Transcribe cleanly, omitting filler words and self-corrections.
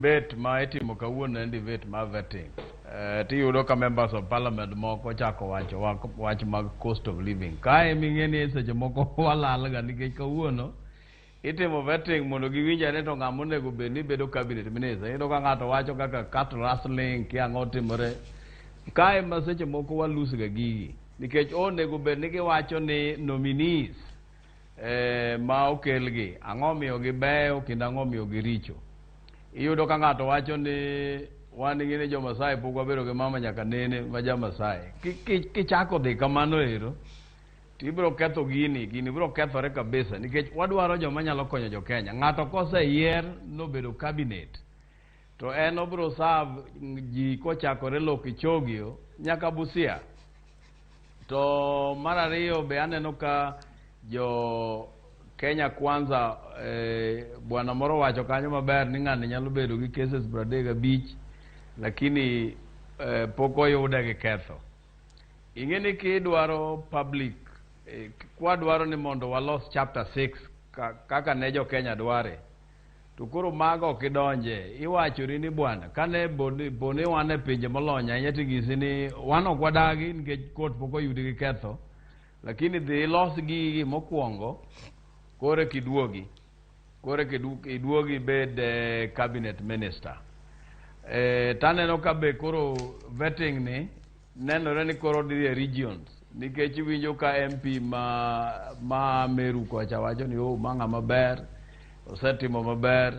bet ma itimo kawuono en debate ma vetting. Tiyudo ka members of parliament moko chako wacho wach mag cost of living. Kae ming'eni seche moko walal ga nikech kawuono itimo vetting mondo giwinjane to ng'ama onego bed ni bedo cabinet minister. Iyudo ka ng'ato wacho kaka cat rustling kiang'o timore. Kae ma seche moko walus ga gigi nikech onego bed ni giwacho ni nominees ma okelgi ang'o miyo gibeyo kendo ang'o miyo giricho. Iyudo ka ng'ato wacho ni wan ng'ini jo Masai pok wabedo gi mama nyaka nene ma ja Masai. Kichako dhi kamano ero tibiro ketho gini biro kethore kabisa nikech wadwaro joma nyalo konyo jo Kenya. Ng'ato koseyier nobedo cabinet to en obiro serve ji kochakore Lokichogio nyaka Busia. To mar ariyo be aneno ka jo Kenya Kwanza bwana moro wacho kanyo maber ni ng'ani nyalo bedo gi cases 35 lakini pok oyude gi ketho. Ing'eni kidwaro public kwa dwaro ni mondo walos chapter 6 kaka ne jo Kenya dware to koro mago kidonje iwachori ni bwana kane bone wan e pinje molony ahinya tigisi ni wan ok wadagi nikech court pok oyudi gi ketho lakini dhi los gigi mokwongo kore kiduogi bed cabinet minister. Taneno ka be koro vetting ni nenore ni koro dhi e regions nikech winjo ka MP ma Meru kocha wacho ni ma ng'ama maber osetimo maber